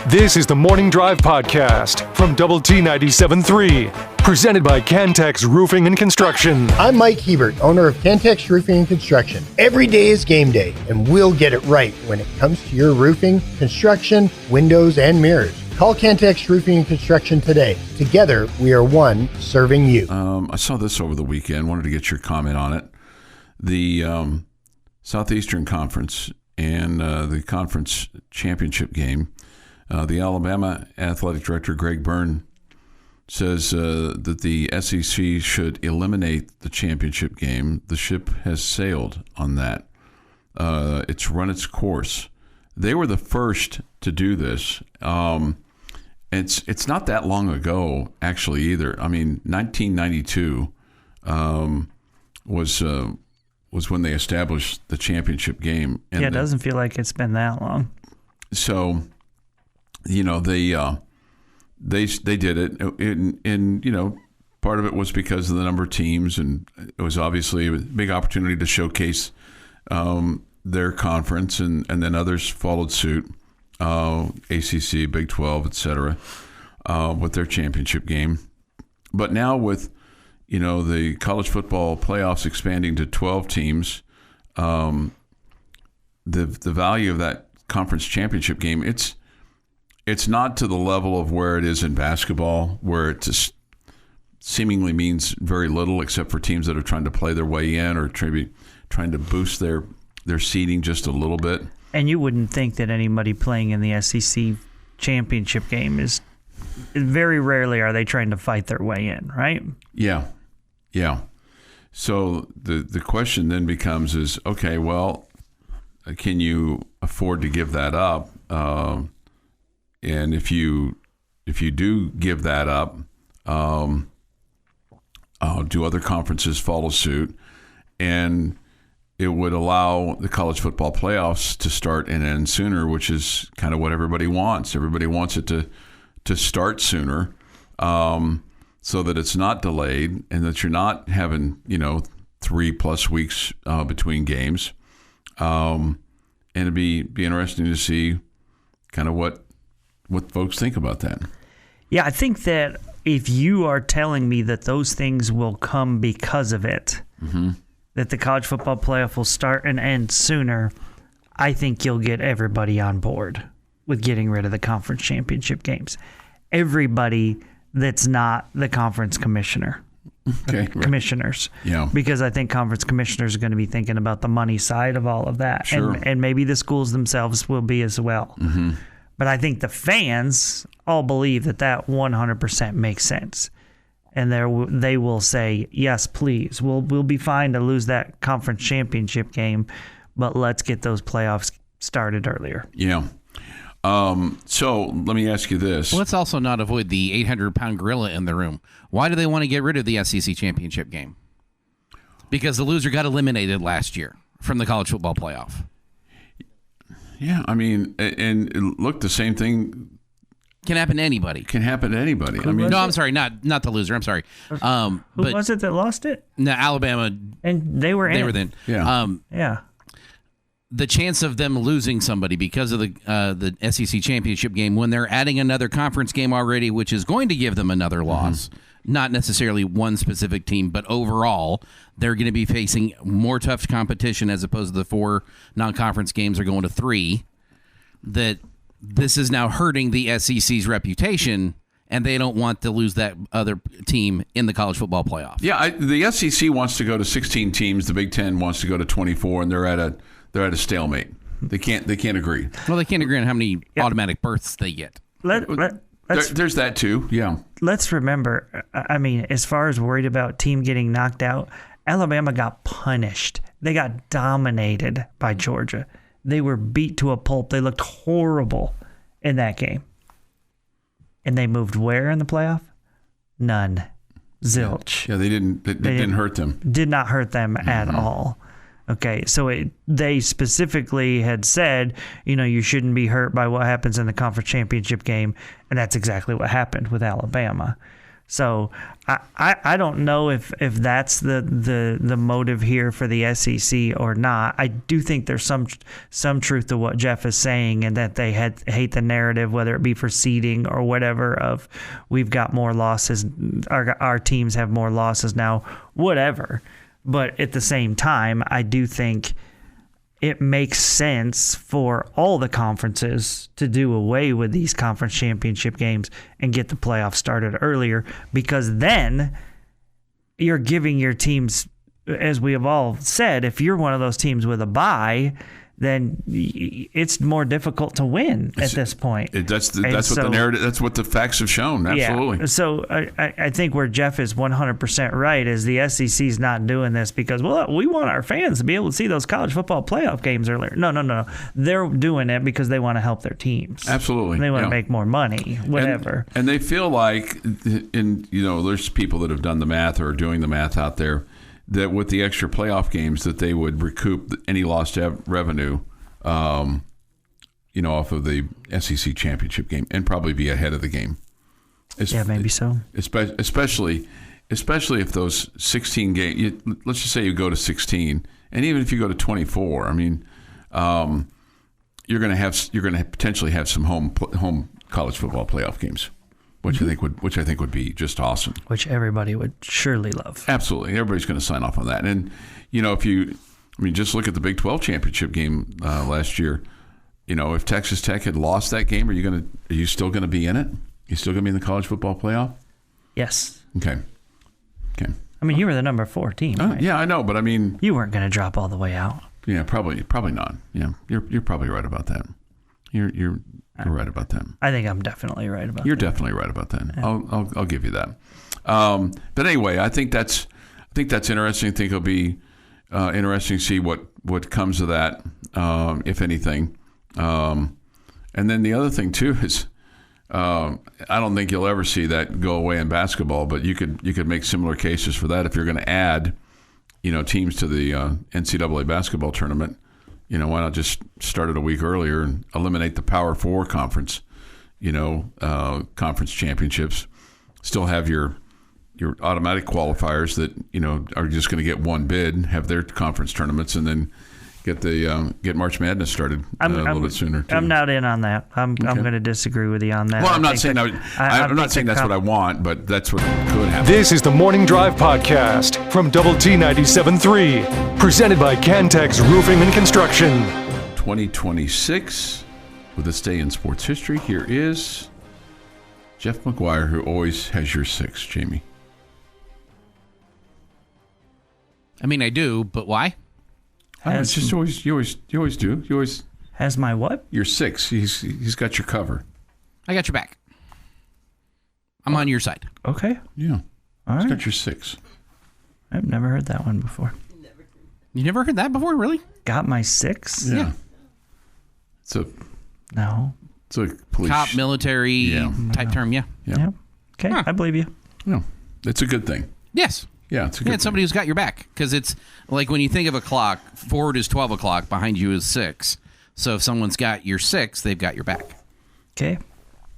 This is the Morning Drive Podcast from Double T 97.3, presented by Cantex Roofing and Construction. I'm Mike Hebert, owner of Cantex Roofing and Construction. Every day is game day, and we'll get it right when it comes to your roofing, construction, windows, and mirrors. Call Cantex Roofing and Construction today. Together, we are one serving you. I saw this over the weekend. Wanted to get your comment on it. The Southeastern Conference and the conference championship game. The Alabama athletic director, Greg Byrne, says that the SEC should eliminate the championship game. The ship has sailed on that. It's run its course. They were the first to do this. It's not that long ago, actually, either. I mean, 1992 was when they established the championship game. And it doesn't feel like it's been that long. So, you know, they did it, and you know, part of it was because of the number of teams, and it was obviously a big opportunity to showcase their conference, and then others followed suit, ACC, Big 12, etc., with their championship game. But now with, you know, the college football playoffs expanding to 12 teams, the value of that conference championship game, it's not to the level of where it is in basketball, where it just seemingly means very little except for teams that are trying to play their way in or trying to boost their seeding just a little bit. And you wouldn't think that anybody playing in the SEC championship game is very rarely are they trying to fight their way in, right? Yeah. So the question then becomes is, okay, well, can you afford to give that up? And if you do give that up, do other conferences follow suit? And it would allow the college football playoffs to start and end sooner, which is kind of what everybody wants. Everybody wants it to start sooner, so that it's not delayed and that you're not having, you know, 3+ weeks between games. And it'd be interesting to see kind of what folks think about that. Yeah, I think that if you are telling me that those things will come because of it, that the college football playoff will start and end sooner, I think you'll get everybody on board with getting rid of the conference championship games. Everybody that's not the conference commissioner. Okay. Commissioners. Yeah. Because I think conference commissioners are going to be thinking about the money side of all of that. Sure. And maybe the schools themselves will be as well. Mm-hmm. But I think the fans all believe that 100% makes sense. And they will say, yes, please. We'll be fine to lose that conference championship game, but let's get those playoffs started earlier. Yeah. So let me ask you this. Let's also not avoid the 800-pound gorilla in the room. Why do they want to get rid of the SEC championship game? Because the loser got eliminated last year from the college football playoff. Yeah, I mean, and look, the same thing can happen to anybody. I mean, no, I'm sorry, not the loser. I'm sorry. Who was it that lost it? No, Alabama. And they were then. Yeah. Yeah. The chance of them losing somebody because of the SEC championship game when they're adding another conference game already, which is going to give them another loss, not necessarily one specific team, but overall, they're going to be facing more tough competition as opposed to the 4 non-conference games are going to 3. That this is now hurting the SEC's reputation, and they don't want to lose that other team in the college football playoff. Yeah, the SEC wants to go to 16 teams. The Big Ten wants to go to 24, and they're at a stalemate. They can't agree. Well, they can't agree on how many automatic berths they get. There's that too. Yeah. Let's remember, I mean, as far as worried about team getting knocked out, Alabama got punished. They got dominated by Georgia. They were beat to a pulp. They looked horrible in that game. And they moved where in the playoff? None. Zilch. Yeah, they didn't hurt them. Did not hurt them at all. Okay, so they specifically had said, you know, you shouldn't be hurt by what happens in the conference championship game, and that's exactly what happened with Alabama. So I don't know if that's the motive here for the SEC or not. I do think there's some truth to what Jeff is saying, and that they hate the narrative, whether it be for seeding or whatever, of we've got more losses, our teams have more losses now, whatever. But at the same time, I do think it makes sense for all the conferences to do away with these conference championship games and get the playoffs started earlier, because then you're giving your teams, as we have all said, if you're one of those teams with a bye, then it's more difficult to win at this point. That's what the narrative. That's what the facts have shown. Absolutely. Yeah. So I think where Jeff is 100% right is the SEC's not doing this because, well, we want our fans to be able to see those college football playoff games earlier. No. They're doing it because they want to help their teams. Absolutely. They want to make more money, whatever. And they feel like, there's people that have done the math or are doing the math out there, that with the extra playoff games that they would recoup any lost revenue, off of the SEC championship game and probably be ahead of the game. Maybe so. Especially if those 16 games, let's just say you go to 16, and even if you go to 24, I mean, you're going to potentially have some home college football playoff games. Which I think would be just awesome. Which everybody would surely love. Absolutely, everybody's going to sign off on that. And just look at the Big 12 championship game last year. If Texas Tech had lost that game, are you still going to be in it? You still going to be in the college football playoff? Yes. Okay. I mean, you were the number 4 team. Right? Yeah, I know, but I mean, you weren't going to drop all the way out. Yeah, probably not. Yeah, you're probably right about that. You're right about that. I think I'm definitely right about that. You're definitely right about that. Yeah. I'll give you that. But anyway, I think that's interesting. I think it'll be interesting to see what comes of that, if anything. And then the other thing too is, I don't think you'll ever see that go away in basketball, but you could make similar cases for that if you're going to add, teams to the NCAA basketball tournament. Why not just start it a week earlier and eliminate the Power 4 conference, conference championships. Still have your automatic qualifiers that, are just going to get one bid, have their conference tournaments, and then get March Madness started a little bit sooner, too. I'm not in on that. I'm going to disagree with you on that. Well, I'm not saying that's what I want, but that's what could happen. This is the Morning Drive Podcast from Double T 97.3, presented by Cantex Roofing and Construction. 2026, with this day in sports history, here is Jeff McGuire, who always has your 6, Jamie. I mean, I do, but why? It's just you always do. You always has my what? Your 6. He's got your cover. I got your back. I'm on your side. Okay. Yeah. All right. He's got your 6. I've never heard that one before. You never heard that before, really? Got my 6? Yeah. It's a police cop military type term. Yeah. Okay. Huh. I believe you. No, it's a good thing. Yes. Yeah, it's a good thing. Somebody who's got your back, because it's like when you think of a clock, forward is 12 o'clock, behind you is 6. So if someone's got your 6, they've got your back. Okay.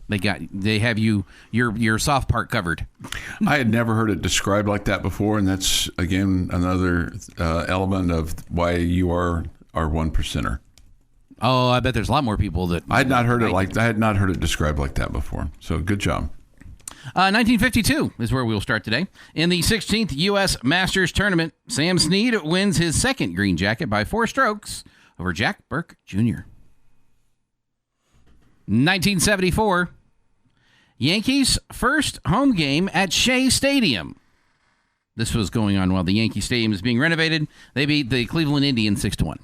They have your soft part covered. I had never heard it described like that before, and that's again another element of why you are our 1%er. Oh, I bet there's a lot more people that I had not heard it described like that before. So good job. 1952 is where we'll start today. In the 16th U.S. Masters Tournament, Sam Snead wins his second green jacket by 4 strokes over Jack Burke Jr. 1974, Yankees' first home game at Shea Stadium. This was going on while the Yankee Stadium is being renovated. They beat the Cleveland Indians 6-1.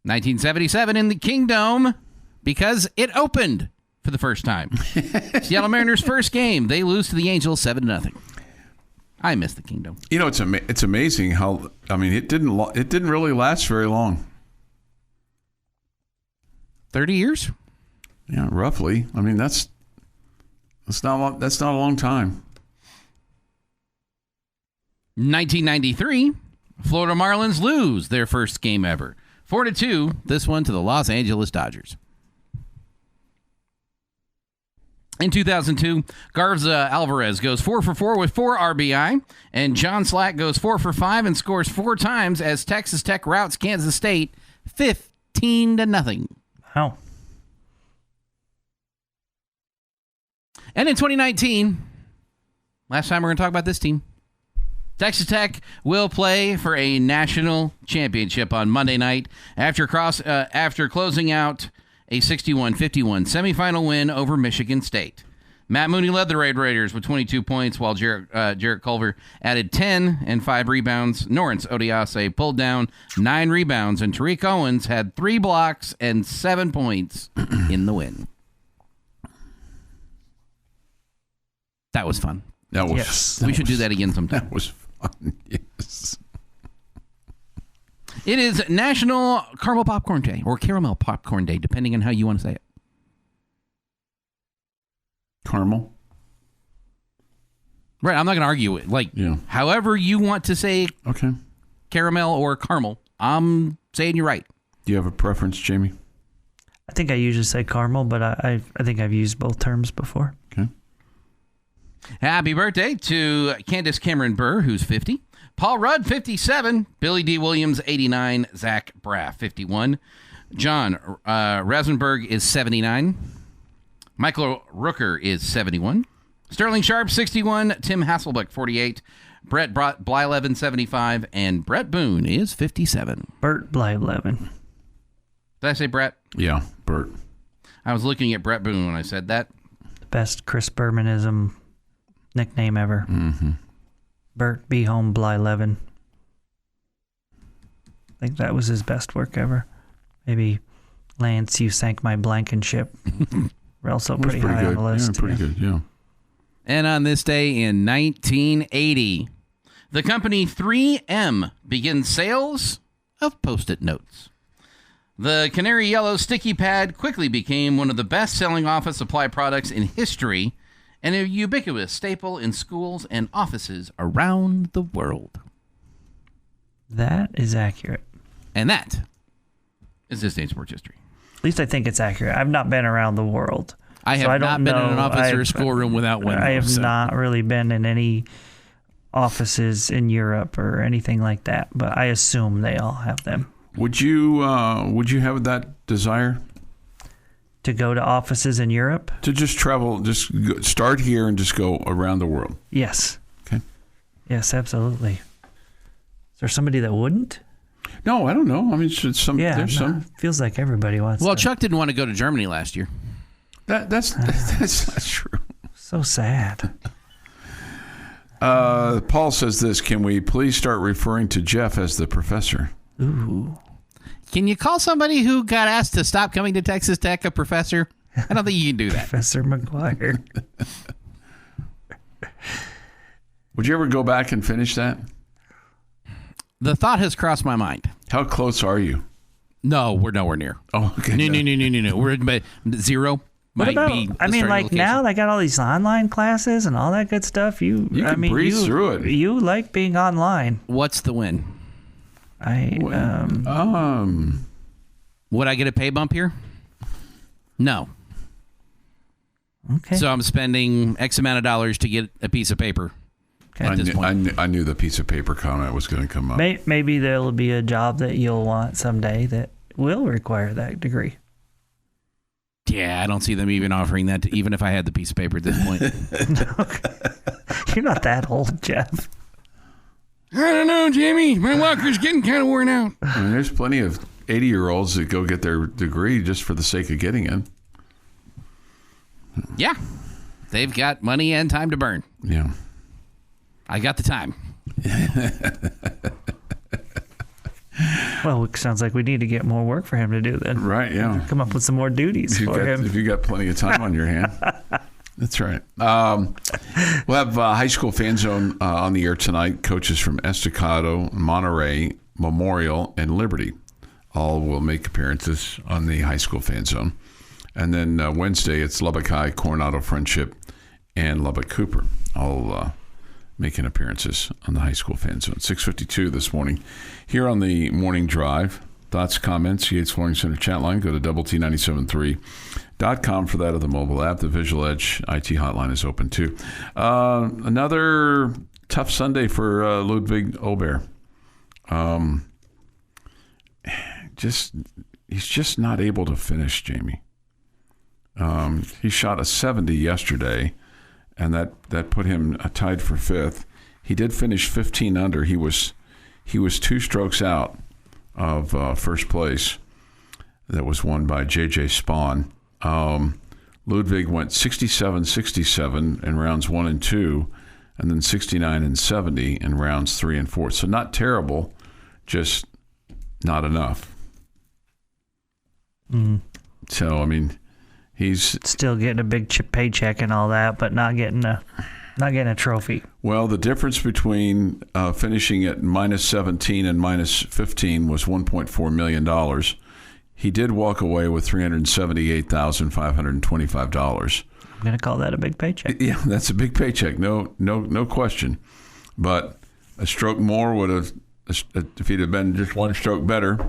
1977 in the Kingdome, because it opened for the first time. Seattle Mariners' first game. They lose to the Angels 7-0. I miss the Kingdome. It's amazing how, it didn't really last very long. 30 years? Yeah, roughly. That's not a long time. 1993, Florida Marlins lose their first game ever. 4-2, this one to the Los Angeles Dodgers. In 2002, Garza Alvarez goes 4 for 4 with 4 RBI, and John Slack goes 4 for 5 and scores 4 times as Texas Tech routs Kansas State 15-0. Wow. And in 2019, last time we're going to talk about this team, Texas Tech will play for a national championship on Monday night after closing out a 61-51 semifinal win over Michigan State. Matt Mooney led the Raiders with 22 points, while Jarrett Culver added 10 and 5 rebounds. Norrance Odiase pulled down 9 rebounds, and Tariq Owens had 3 blocks and 7 points in the win. That was fun. We should do that again sometime. That was fun, yes. It is National Caramel Popcorn Day, or Caramel Popcorn Day, depending on how you want to say it. Caramel? Right, I'm not going to argue it. However you want to say caramel or caramel, I'm saying you're right. Do you have a preference, Jamie? I think I usually say caramel, but I think I've used both terms before. Okay. Happy birthday to Candace Cameron Burr, who's 50. Paul Rudd, 57. Billy D. Williams, 89. Zach Braff, 51. John Rosenberg is 79. Michael Rooker is 71. Sterling Sharp, 61. Tim Hasselbeck, 48. Brett Blyleven, 75. And Brett Boone is 57. Bert Blyleven. Did I say Brett? Yeah, Bert. I was looking at Brett Boone when I said that. The best Chris Bermanism nickname ever. Mm-hmm. Bert B. Home Blyleven. I think that was his best work ever. Maybe Lance, you sank my Blankenship. We're also pretty high on the list. Yeah, pretty good, yeah. And on this day in 1980, the company 3M begins sales of Post-it notes. The canary yellow sticky pad quickly became one of the best-selling office supply products in history and a ubiquitous staple in schools and offices around the world. That is accurate. And that is this day's sports history. At least I think it's accurate. I've not been around the world. I have not been in an office or a schoolroom without windows. I have not really been in any offices in Europe or anything like that, but I assume they all have them. Would you have that desire? To go to offices in Europe? To just travel, start here and just go around the world? Yes. Okay. Yes, absolutely. Is there somebody that wouldn't? No, I don't know. I mean, some. Feels like everybody wants. Well, Chuck didn't want to go to Germany last year. That's not true. So sad. Paul says this: can we please start referring to Jeff as the professor? Ooh. Can you call somebody who got asked to stop coming to Texas Tech a professor? I don't think you can do that. Professor McGuire. Would you ever go back and finish that? The thought has crossed my mind. How close are you? No, we're nowhere near. Oh, okay. No. We're at 0. What about, I mean, like location. Now they got all these online classes and all that good stuff. You can breeze through it. You like being online. What's the win? Would I get a pay bump here? No. Okay. So I'm spending X amount of dollars to get a piece of paper. At this point. I knew the piece of paper comment was going to come up. Maybe there'll be a job that you'll want someday that will require that degree. Yeah, I don't see them even offering that, even if I had the piece of paper at this point. Okay. You're not that old, Jeff. I don't know, Jamie. My walker's getting kind of worn out. I mean, there's plenty of 80-year-olds that go get their degree just for the sake of getting it. Yeah. They've got money and time to burn. Yeah. I got the time. Well, it sounds like we need to get more work for him to do then. Right, yeah. Come up with some more duties for him. If you got plenty of time on your hand. That's right. We'll have High School Fan Zone on the air tonight. Coaches from Estacado, Monterey, Memorial, and Liberty all will make appearances on the High School Fan Zone. And then Wednesday, it's Lubbock High, Coronado Friendship, and Lubbock Cooper all making appearances on the High School Fan Zone. 6:52 this morning here on the Morning Drive. thoughts, comments, Yates Flooring Center chat line. Go to doublet973.com for that, of the mobile app. The Visual Edge IT hotline is open too. Another tough Sunday for Ludvig Aberg. He's just not able to finish, Jamie. He shot a 70 yesterday, and that put him tied for fifth. He did finish 15 under. He was 2 strokes out of first place. That was won by J.J. Spawn. Ludvig went 67-67 in rounds 1 and 2, and then 69 and 70 in rounds 3 and 4. So not terrible, just not enough. So, I mean, he's still getting a big paycheck and all that, but not getting a trophy. Well, the difference between finishing at minus 17 and minus 15 was $1.4 million. He did walk away with $378,525. I'm going to call that a big paycheck. Yeah, that's a big paycheck. No question. But a stroke more would have, if he'd have been just 1 stroke better,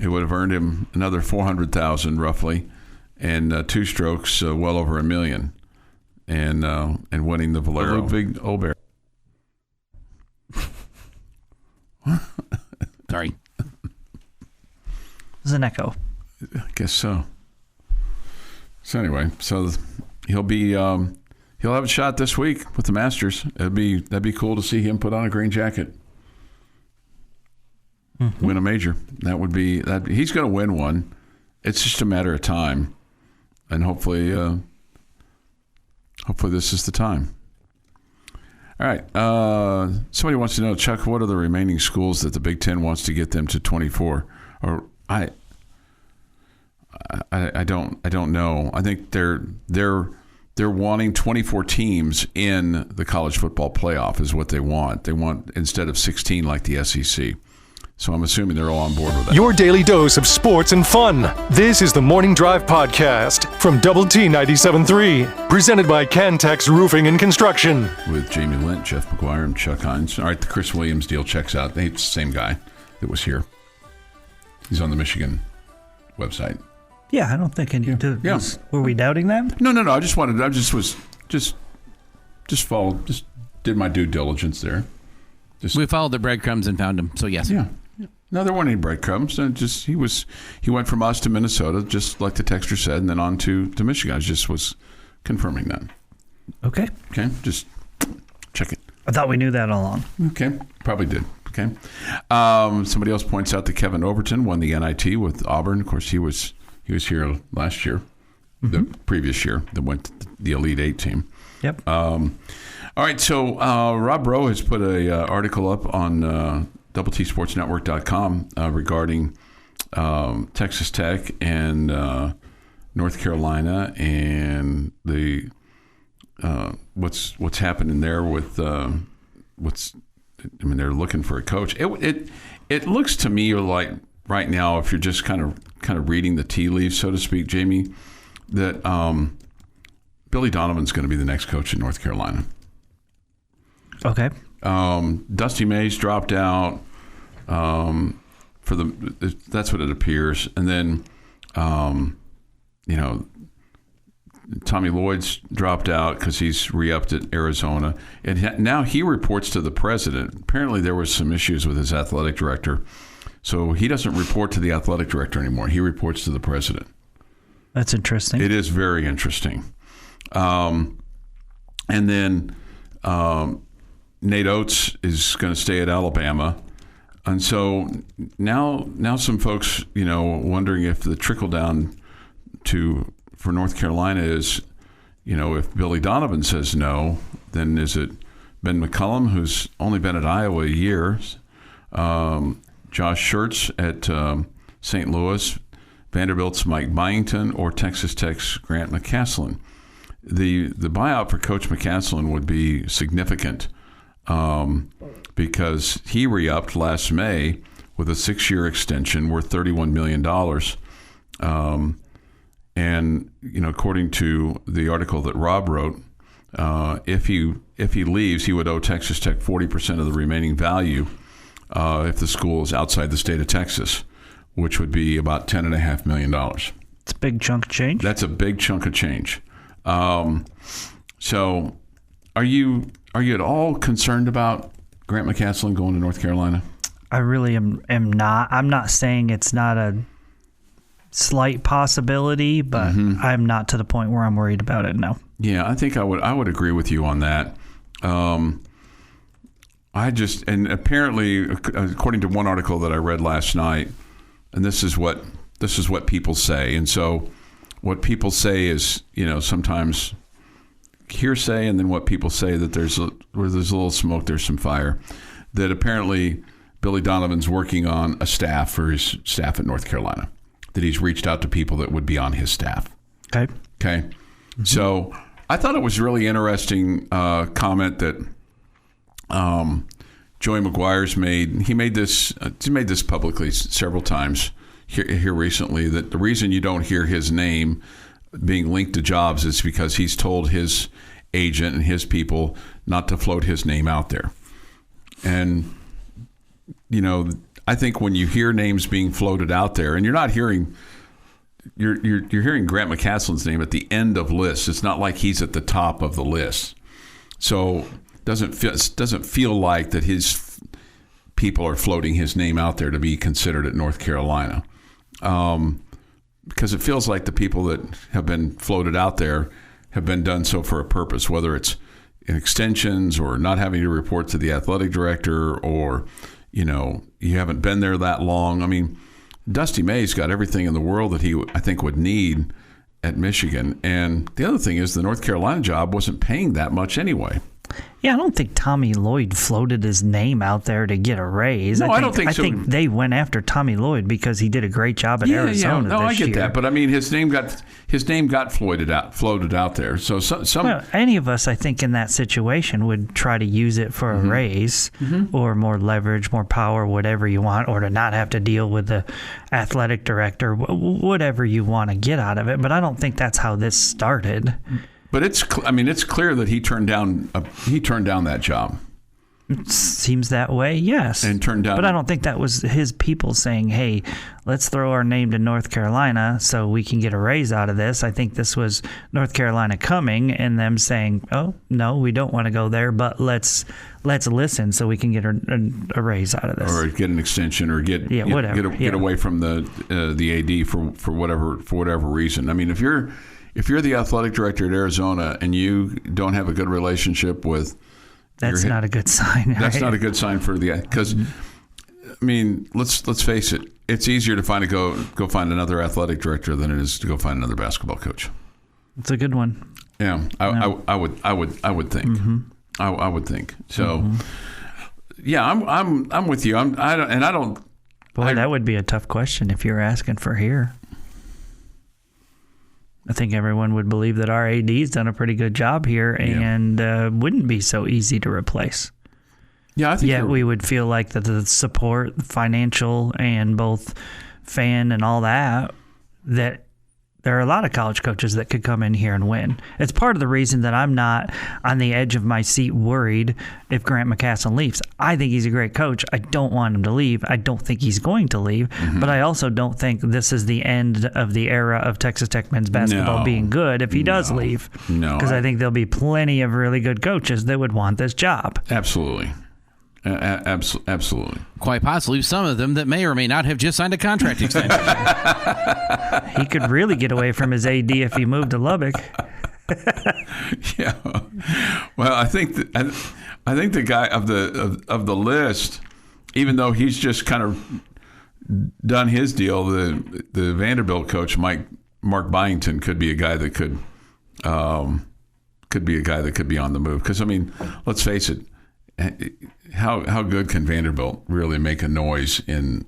it would have earned him another $400,000 roughly, and 2 strokes, well over $1 million, and winning the Valero. Ludvig Aberg. Sorry. There's an echo. I guess so. So anyway, he'll have a shot this week with the Masters. That'd be cool to see him put on a green jacket. Mm-hmm. Win a major. That would be that. He's going to win one. It's just a matter of time, and hopefully this is the time. All right. Somebody wants to know, Chuck, what are the remaining schools that the Big Ten wants to get them to 24? Or I don't know. I think they're wanting 24 teams in the college football playoff is what they want. They want, instead of 16 like the SEC. So I'm assuming they're all on board with that. Your daily dose of sports and fun. This is the Morning Drive Podcast from Double T 97.3, presented by Cantex Roofing and Construction. With Jamie Lent, Jeff McGuire, and Chuck Heinz. All right, the Chris Williams deal checks out. It's the same guy that was here. He's on the Michigan website. Yeah, I don't think any. Yeah. Were we doubting that? No. I just did my due diligence there. We followed the breadcrumbs and found him. So yes. Yeah. No, there weren't any breadcrumbs. He went from us to Minnesota, just like the texter said, and then on to Michigan. I just was confirming that. Okay, just check it. I thought we knew that all along. Okay, probably did. Okay. Somebody else points out that Kevin Overton won the NIT with Auburn. Of course, he was here last year, the previous year, that went to the Elite Eight team. Yep. All right, so Rob Rowe has put an article up on DoubleTSportsNetwork.com regarding Texas Tech and North Carolina and the what's happening there with they're looking for a coach. It looks to me like right now, if you're just kind of reading the tea leaves, so to speak, Jamie, that Billy Donovan's going to be the next coach in North Carolina. Okay. Dusty May's dropped out that's what it appears, and then Tommy Lloyd's dropped out because he's re-upped at Arizona, and now he reports to the president. Apparently, there was some issues with his athletic director, so he doesn't report to the athletic director anymore. He reports to the president. That's interesting. It is very interesting. And then Nate Oates is going to stay at Alabama. And so now some folks, wondering if the trickle down for North Carolina is, if Billy Donovan says no, then is it Ben McCullum, who's only been at Iowa a year, Josh Schertz at St. Louis, Vanderbilt's Mike Byington, or Texas Tech's Grant McCasland? The buyout for Coach McCasland would be significant because he re-upped last May with a 6-year extension worth $31 million. And according to the article that Rob wrote, if he leaves, he would owe Texas Tech 40% of the remaining value if the school is outside the state of Texas, which would be about $10.5 million. It's a big chunk of change. That's a big chunk of change. So are you at all concerned about Grant McCasland going to North Carolina? I really am not. I'm not saying it's not a slight possibility, but I'm not to the point where I'm worried about it, no. Yeah, I think I would agree with you on that. And apparently, according to one article that I read last night, and this is what people say. And so what people say is, sometimes hearsay, and then what people say that where there's a little smoke, there's some fire. That apparently Billy Donovan's working on a staff for his staff at North Carolina. That he's reached out to people that would be on his staff. Okay. Mm-hmm. So I thought it was really interesting comment that Joey McGuire's made. He made this publicly several times here recently, that the reason you don't hear his name being linked to jobs is because he's told his agent and his people not to float his name out there. And, I think when you hear names being floated out there, and you're hearing Grant McCasland's name at the end of lists. It's not like he's at the top of the list. So doesn't feel like that his people are floating his name out there to be considered at North Carolina. Because it feels like the people that have been floated out there have been done so for a purpose, whether it's in extensions or not having to report to the athletic director, or, you haven't been there that long. I mean, Dusty May's got everything in the world that he, I think, would need at Michigan. And the other thing is the North Carolina job wasn't paying that much anyway. Yeah, I don't think Tommy Lloyd floated his name out there to get a raise. No, I don't think so. I think they went after Tommy Lloyd because he did a great job at Arizona. No, this I get year. that, but I mean, his name got floated out there. So some any of us, I think, in that situation would try to use it for a raise or more leverage, more power, whatever you want, or to not have to deal with the athletic director, whatever you want to get out of it. But I don't think that's how this started. But it's clear that he turned down that job. It seems that way, yes. And turned down. But I don't think that was his people saying, "Hey, let's throw our name to North Carolina so we can get a raise out of this." I think this was North Carolina coming and them saying, "Oh no, we don't want to go there, but let's listen so we can get a raise out of this, or get an extension, or get away from the AD for whatever reason." I mean, if you're the athletic director at Arizona and you don't have a good relationship with, that's not a good sign. Right? That's not a good sign for because, I mean, let's face it. It's easier to go find another athletic director than it is to go find another basketball coach. It's a good one. Yeah, I would think. I would think so. Yeah, I'm with you. I don't. Boy, that would be a tough question if you were asking for here. I think everyone would believe that our AD's done a pretty good job here and wouldn't be so easy to replace. Yeah, I think. Yet we would feel like that the support, financial and both fan and all that there are a lot of college coaches that could come in here and win. It's part of the reason that I'm not on the edge of my seat worried if Grant McCasland leaves. I think he's a great coach. I don't want him to leave. I don't think he's going to leave. But I also don't think this is the end of the era of Texas Tech men's basketball being good if he does leave. No. Because I think there'll be plenty of really good coaches that would want this job. Absolutely. Absolutely. Quite possibly some of them that may or may not have just signed a contract extension. He could really get away from his AD if he moved to Lubbock. Yeah. Well, I think the guy of the list, even though he's just kind of done his deal, the Vanderbilt coach Mark Byington could be a guy that could be on the move. Because I mean, let's face it. How good can Vanderbilt really make a noise in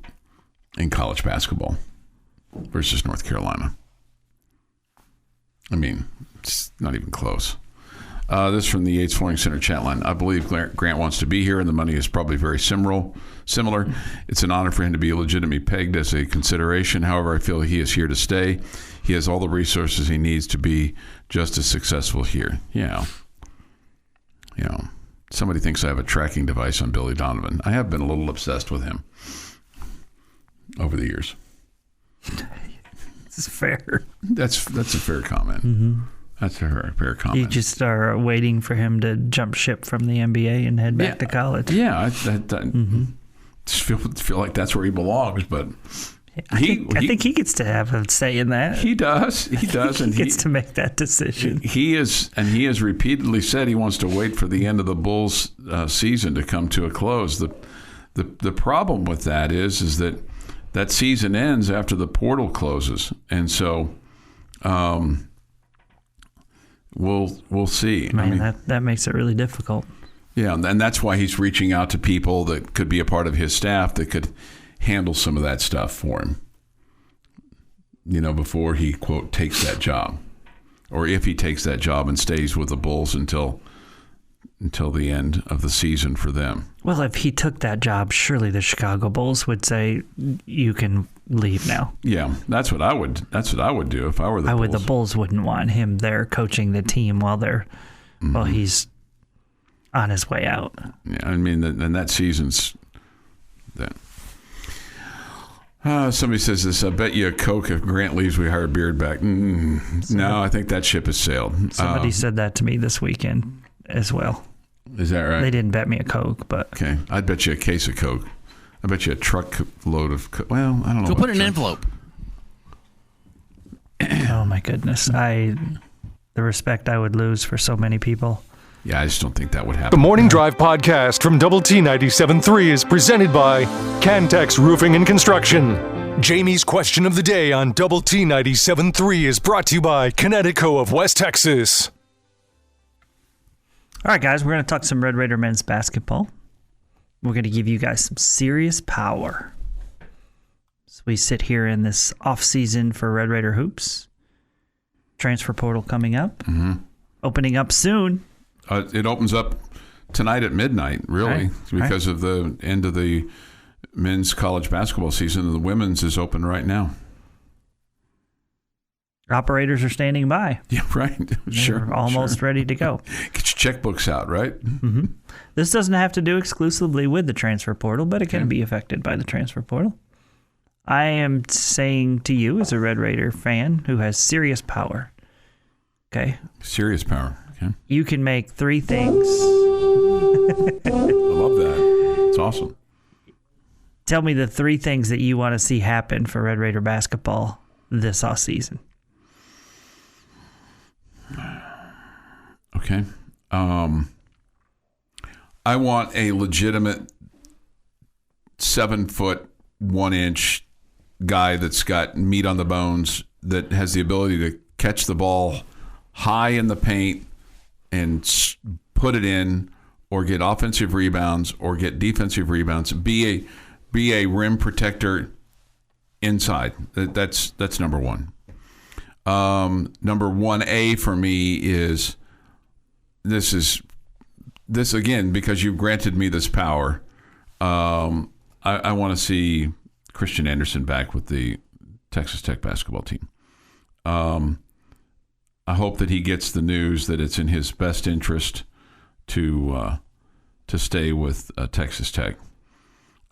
college basketball versus North Carolina? I mean, it's not even close. This from the Yates Flooring Center chat line. I believe Grant wants to be here, and the money is probably very similar. It's an honor for him to be legitimately pegged as a consideration. However, I feel he is here to stay. He has all the resources he needs to be just as successful here. Yeah. Somebody thinks I have a tracking device on Billy Donovan. I have been a little obsessed with him over the years. It's fair. That's a fair comment. Mm-hmm. That's a fair comment. You just are waiting for him to jump ship from the NBA and head back to college. Yeah, I just feel like that's where he belongs. But I think he gets to have a say in that. He does. He does, and he gets to make that decision. He has repeatedly said he wants to wait for the end of the Bulls season to come to a close. The problem with that is that season ends after the portal closes, and so we'll see. Man, that makes it really difficult. Yeah, and that's why he's reaching out to people that could be a part of his staff that could handle some of that stuff for him, before he, quote, takes that job, or if he takes that job and stays with the Bulls until the end of the season for them. Well, if he took that job, surely the Chicago Bulls would say, you can leave now. Yeah, that's what I would do if I were the Bulls. The Bulls wouldn't want him there coaching the team while he's on his way out. Yeah, and that season's that. Somebody says this. I bet you a Coke if Grant leaves, we hire Beard back. No, I think that ship has sailed. Somebody said that to me this weekend as well. Is that right? They didn't bet me a Coke, but okay. I'd bet you a case of Coke. I bet you a truck load of Coke. Well, I don't know. Go put it in an envelope. Oh my goodness! The respect I would lose for so many people. Yeah, I just don't think that would happen. The Morning Drive podcast from Double T 97.3 is presented by Cantex Roofing and Construction. Jamie's question of the day on Double T 97.3 is brought to you by Connecticut of West Texas. All right, guys, we're going to talk some Red Raider men's basketball. We're going to give you guys some serious power. So we sit here in this off season for Red Raider hoops. Transfer portal coming up. Mm-hmm. Opening up soon. It opens up tonight at midnight, really, because of the end of the men's college basketball season. The women's is open right now. Operators are standing by. Yeah, right. They're almost ready to go. Get your checkbooks out, right? Mm-hmm. This doesn't have to do exclusively with the transfer portal, but it can be affected by the transfer portal. I am saying to you, as a Red Raider fan who has serious power, okay? Serious power. Okay. You can make three things. I love that. It's awesome. Tell me the three things that you want to see happen for Red Raider basketball this off season. Okay. I want a legitimate 7 foot 1 inch guy that's got meat on the bones, that has the ability to catch the ball high in the paint and put it in, or get offensive rebounds, or get defensive rebounds. Be a rim protector inside. That's number one. Number 1A for me is this again, because you've granted me this power. I want to see Christian Anderson back with the Texas Tech basketball team. I hope that he gets the news that it's in his best interest to stay with Texas Tech.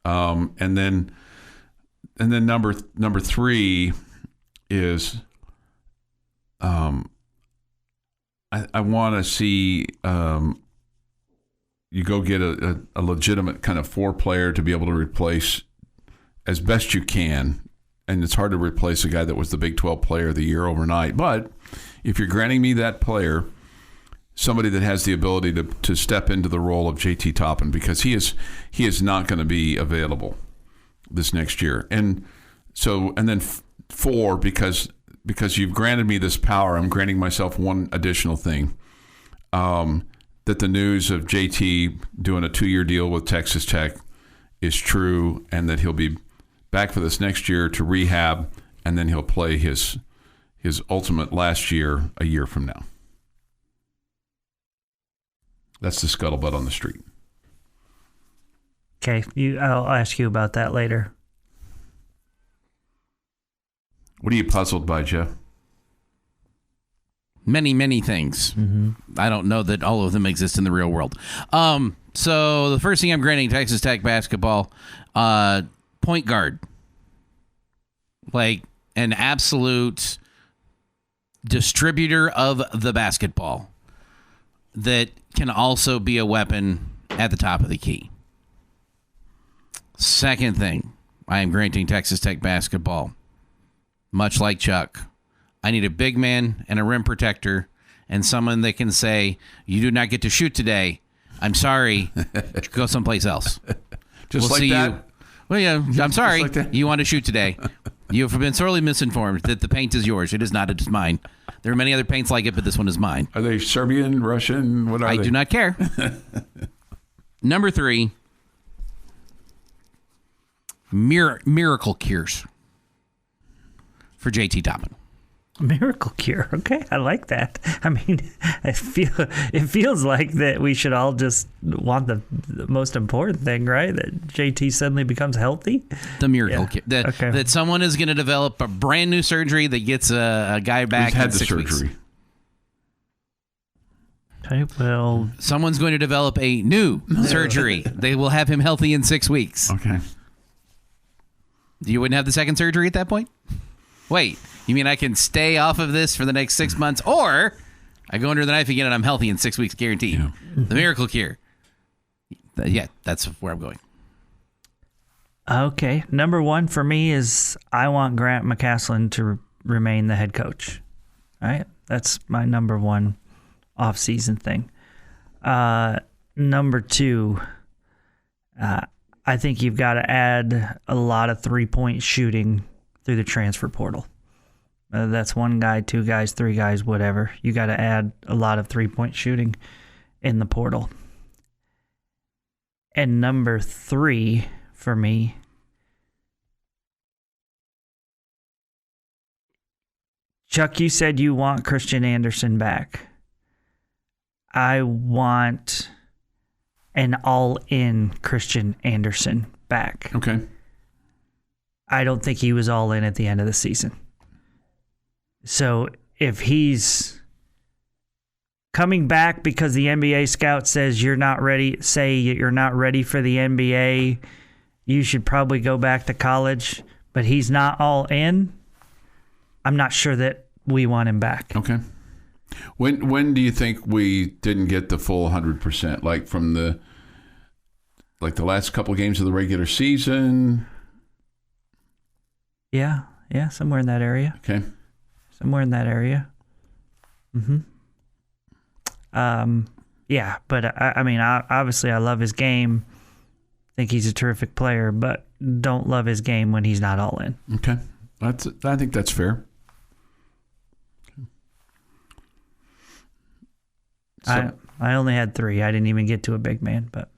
And then number 3 is I want to see you go get a legitimate kind of 4-player to be able to replace as best you can. And it's hard to replace a guy that was the Big 12 Player of the Year overnight. But if you're granting me that player, somebody that has the ability to step into the role of JT Toppin, because he is not going to be available this next year. And then 4, because you've granted me this power, I'm granting myself one additional thing, that the news of JT doing a 2-year deal with Texas Tech is true, and that he'll be back for this next year to rehab, and then he'll play his ultimate last year a year from now. That's the scuttlebutt on the street. Okay, I'll ask you about that later. What are you puzzled by, Jeff? Many, many things. Mm-hmm. I don't know that all of them exist in the real world. So the first thing I'm granting Texas Tech basketball, point guard. Like, an absolute distributor of the basketball that can also be a weapon at the top of the key. Second thing, I am granting Texas Tech basketball, much like Chuck. I need a big man and a rim protector and someone that can say, you do not get to shoot today. I'm sorry. Go someplace else. Just we'll like see that? you. Well, yeah, I'm sorry. Like that? You want to shoot today. You have been sorely misinformed that the paint is yours. It is not. It is mine. There are many other paints like it, but this one is mine. Are they Serbian, Russian? What are I they? do not care. Number 3, miracle cures for JT Toppin. Miracle cure. Okay, I like that. I mean, it feels like that we should all just want the most important thing, right? That JT suddenly becomes healthy. The miracle cure. Okay. That someone is going to develop a brand new surgery that gets a guy back. He's had in the 6 surgery. weeks. Okay, well, Someone's going to develop a new surgery. They will have him healthy in 6 weeks. Okay. You wouldn't have the second surgery at that point? Wait, you mean I can stay off of this for the next 6 months, or I go under the knife again and I'm healthy in 6 weeks guaranteed? Yeah. The miracle cure. Yeah, that's where I'm going. okay. Number 1 for me is I want Grant McCaslin to remain the head coach. All right, that's my number 1 off-season thing. Number 2, I think you've got to add a lot of three-point shooting through the transfer portal. That's 1 guy, 2 guys, 3 guys, whatever. You got to add a lot of three-point shooting in the portal. And number 3 for me, Chuck, you said you want Christian Anderson back. I want an all-in Christian Anderson back. Okay. I don't think he was all in at the end of the season. So if he's coming back because the NBA scout says you're not ready, say you're not ready for the NBA, you should probably go back to college, but he's not all in, I'm not sure that we want him back. Okay. When do you think we didn't get the full 100%? Like from the last couple of games of the regular season? Yeah, somewhere in that area. Okay. Somewhere in that area. Yeah, but I mean, obviously I love his game. Think he's a terrific player, but don't love his game when he's not all in. Okay. I think that's fair. So, I only had 3. I didn't even get to a big man, but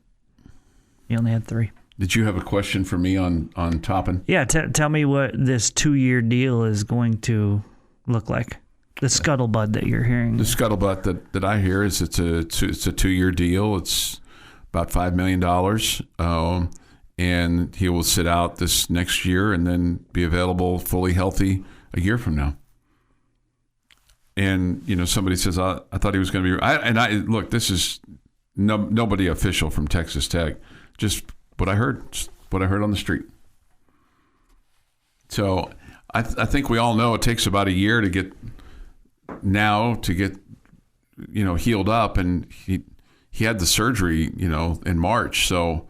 he only had 3. did you have a question for me on Toppin? Yeah, tell me what this 2-year deal is going to look like. The scuttlebutt that you're hearing. The scuttlebutt that I hear is it's a 2-year deal. It's about $5 million, and he will sit out this next year and then be available fully healthy a year from now. And somebody says, I thought he was going to be. Look, this is nobody official from Texas Tech. Just what I heard on the street. So I think we all know it takes about a year to get healed up, and he had the surgery in March. So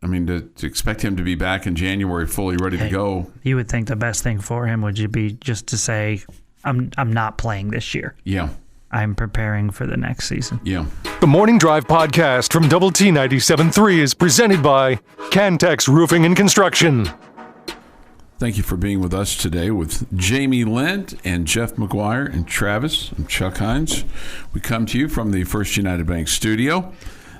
I mean, to expect him to be back in January fully ready to go. You would think the best thing for him would be just to say, I'm not playing this year. Yeah. I'm preparing for the next season. Yeah. The Morning Drive podcast from Double T 97.3 is presented by Cantex Roofing and Construction. Thank you for being with us today with Jamie Lent and Jeff McGuire and Travis. I'm Chuck Heinz. We come to you from the First United Bank studio.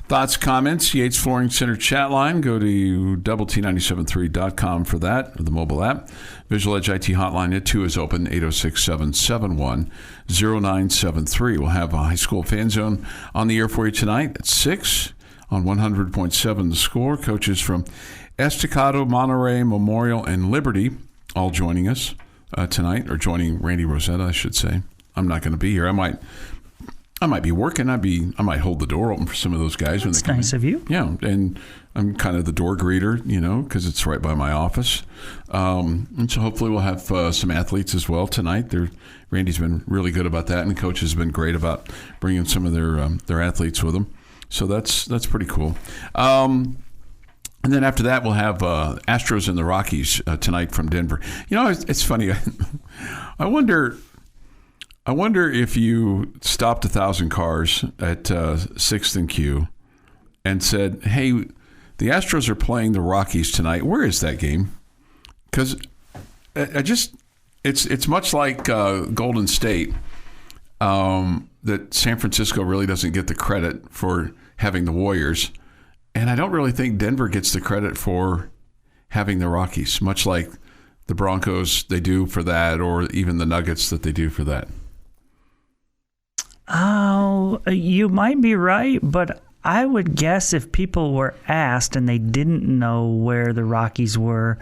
Thoughts, comments, Yates Flooring Center chat line. Go to doublet973.com for that, or the mobile app. Visual Edge IT hotline at 2 is open, 806-771-0973. We'll have a high school fan zone on the air for you tonight at 6 on 100.7 The Score. Coaches from Estacado, Monterey, Memorial, and Liberty all joining us tonight, or joining Randy Rosetta, I should say. I'm not going to be here. I I might be working. I might hold the door open for some of those guys when they come nice in. of you. Yeah, and I'm kind of the door greeter, because it's right by my office. And so hopefully we'll have some athletes as well tonight. Randy's been really good about that, and the coach has been great about bringing some of their athletes with them. So that's pretty cool. And then after that, we'll have Astros and the Rockies tonight from Denver. It's funny. I wonder if you stopped 1,000 cars at 6th and Q and said, "Hey, the Astros are playing the Rockies tonight. Where is that game?" Because it's much like Golden State that San Francisco really doesn't get the credit for having the Warriors, and I don't really think Denver gets the credit for having the Rockies, much like the Broncos they do for that, or even the Nuggets that they do for that. Oh, you might be right, but I would guess if people were asked and they didn't know where the Rockies were,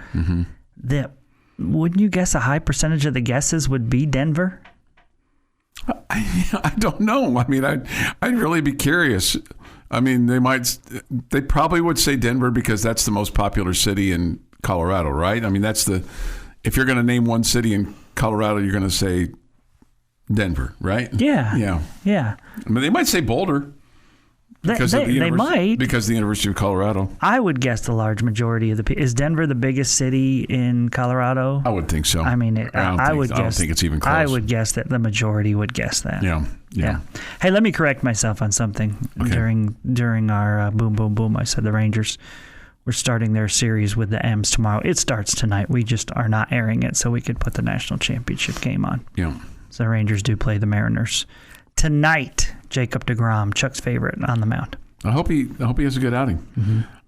that wouldn't you guess a high percentage of the guesses would be Denver? I don't know. I mean, I'd really be curious. I mean, they probably would say Denver because that's the most popular city in Colorado, right? I mean, if you're going to name one city in Colorado, you're going to say Denver, right? Yeah. I mean, they might say Boulder. They might. Because of the University of Colorado. I would guess the large majority of the is Denver the biggest city in Colorado? I would think so. I mean, I would guess. I don't think it's even close. I would guess that the majority would guess that. Yeah. Hey, let me correct myself on something. Okay. During our boom, boom, boom, I said the Rangers were starting their series with the M's tomorrow. It starts tonight. We just are not airing it so we could put the national championship game on. Yeah. So the Rangers do play the Mariners tonight. Jacob deGrom, Chuck's favorite, on the mound. I hope he has a good outing.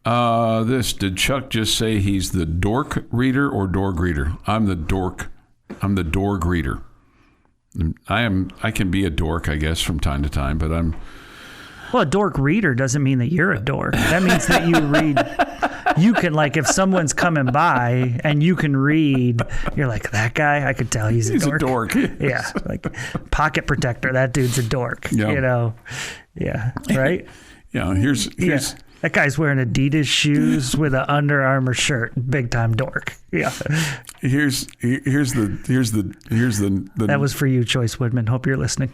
Did Chuck just say he's the dork reader or door greeter? I'm the door greeter. I can be a dork, I guess, from time to time, but I'm. Well, a dork reader doesn't mean that you're a dork. That means that you read. You can, like, if someone's coming by and you can read, you're like, that guy, I could tell he's a dork. Yeah, like pocket protector. That dude's a dork. Yeah. Yeah, right. Here's that guy's wearing Adidas shoes with an Under Armour shirt. Big time dork. Yeah. Here's the. That was for you, Choice Woodman. Hope you're listening.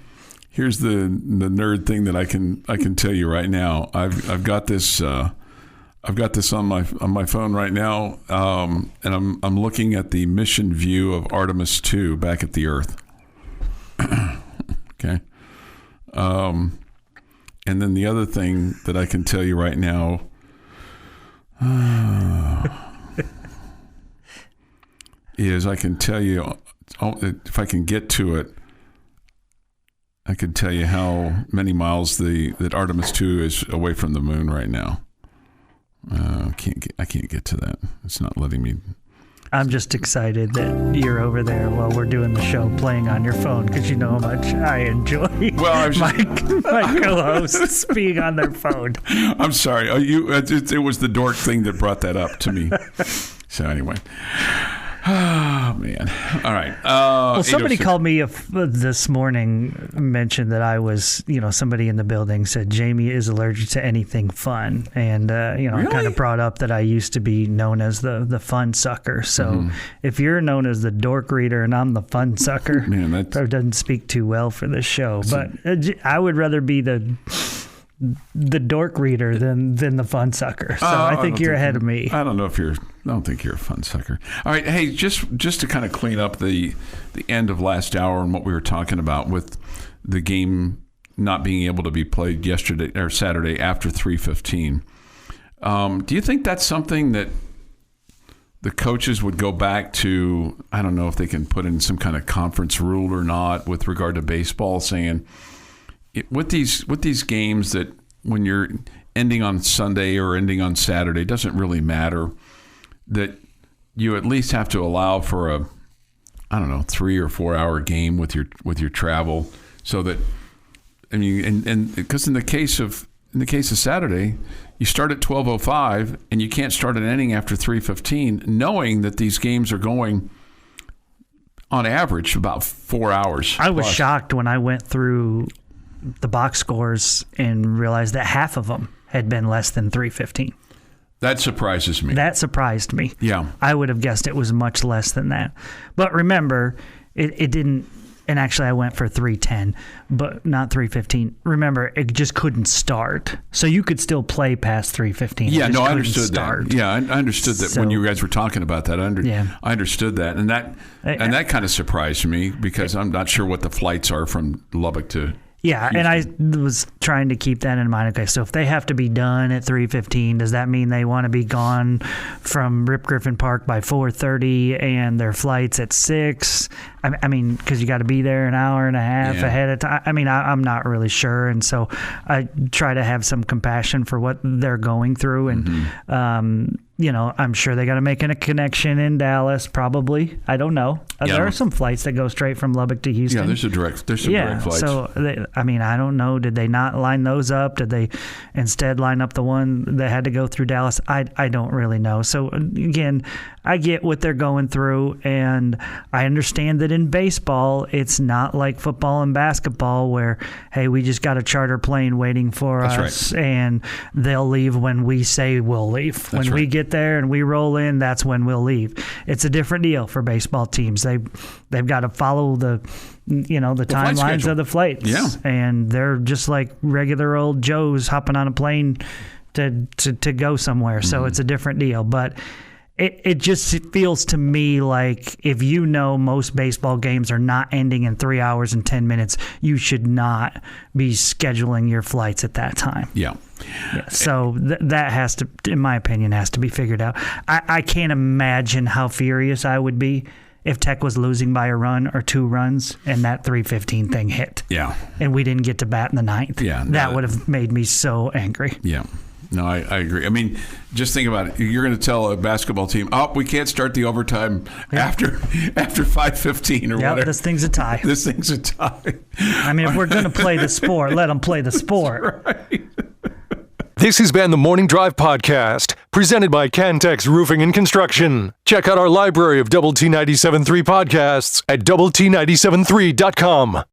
Here's the nerd thing that I can tell you right now. I've got this. I've got this on my phone right now, and I'm looking at the mission view of Artemis 2 back at the Earth. Okay. And then the other thing that I can tell you right now is I can tell you, if I can get to it, I can tell you how many miles that Artemis 2 is away from the moon right now. I can't get to that. It's not letting me. I'm just excited that you're over there while we're doing the show playing on your phone because you know how much I enjoy my co-hosts being on their phone. I'm sorry. It was the dork thing that brought that up to me. So anyway. Oh, man. All right. Well, somebody called me this morning, mentioned that I was, somebody in the building said Jamie is allergic to anything fun. And, Really? I kind of brought up that I used to be known as the fun sucker. So if you're known as the dork reader and I'm the fun sucker, man, that doesn't speak too well for this show. But I would rather be the dork reader than the fun sucker. So I think you're ahead of me. I don't think you're a fun sucker. All right. Hey, just to kind of clean up the end of last hour and what we were talking about with the game not being able to be played yesterday or Saturday after 3:15. Do you think that's something that the coaches would go back to? I don't know if they can put in some kind of conference rule or not with regard to baseball, saying with these games that when you're ending on Sunday or ending on Saturday, it doesn't really matter, that you at least have to allow for a 3 or 4 hour game with your travel, so that and because in the case of Saturday, you start at 12:05 and you can't start an inning after 3:15, knowing that these games are going on average about 4 hours. I was shocked when I went through the box scores and realized that half of them had been less than 3:15. That surprises me. That surprised me. Yeah. I would have guessed it was much less than that. But remember, it didn't, and actually I went for 3:10, but not 3:15. Remember, it just couldn't start. So you could still play past 3:15. Yeah, no, I understood that. Yeah, I understood that when you guys were talking about that. I understood that. And that kind of surprised me because I'm not sure what the flights are from Lubbock to Yeah, Houston. And I was trying to keep that in mind. Okay, so if they have to be done at 3:15, does that mean they want to be gone from Rip Griffin Park by 4:30 and their flight's at 6? I mean, because you got to be there an hour and a half ahead of time. I mean, I'm not really sure, and so I try to have some compassion for what they're going through, and I'm sure they got to make a connection in Dallas, probably. I don't know. There are some flights that go straight from Lubbock to Houston. Yeah, there's some direct flights. So, I don't know. Did they not line those up? Did they instead line up the one that had to go through Dallas? I don't really know. So, again, I get what they're going through, and I understand that in baseball, it's not like football and basketball where, hey, we just got a charter plane waiting for us, and they'll leave when we say we'll leave. When we get there and we roll in, that's when we'll leave. It's a different deal for baseball teams. They've got to follow the timelines of the flights, and they're just like regular old Joes hopping on a plane to go somewhere. So it's a different deal, but it just feels to me like if most baseball games are not ending in 3 hours and 10 minutes, you should not be scheduling your flights at that time. Yeah. So that has to, in my opinion, has to be figured out. I can't imagine how furious I would be if Tech was losing by a run or 2 runs and that 3:15 thing hit. Yeah. And we didn't get to bat in the 9th. Yeah. That would have made me so angry. Yeah. No, I agree. I mean, just think about it. You're going to tell a basketball team, we can't start the overtime after 5:15 or whatever. This thing's a tie. This thing's a tie. I mean, if we're going to play the sport, let them play the sport. That's right. This has been the Morning Drive Podcast, presented by Cantex Roofing and Construction. Check out our library of Double T 97.3 podcasts at doublet97.3.com.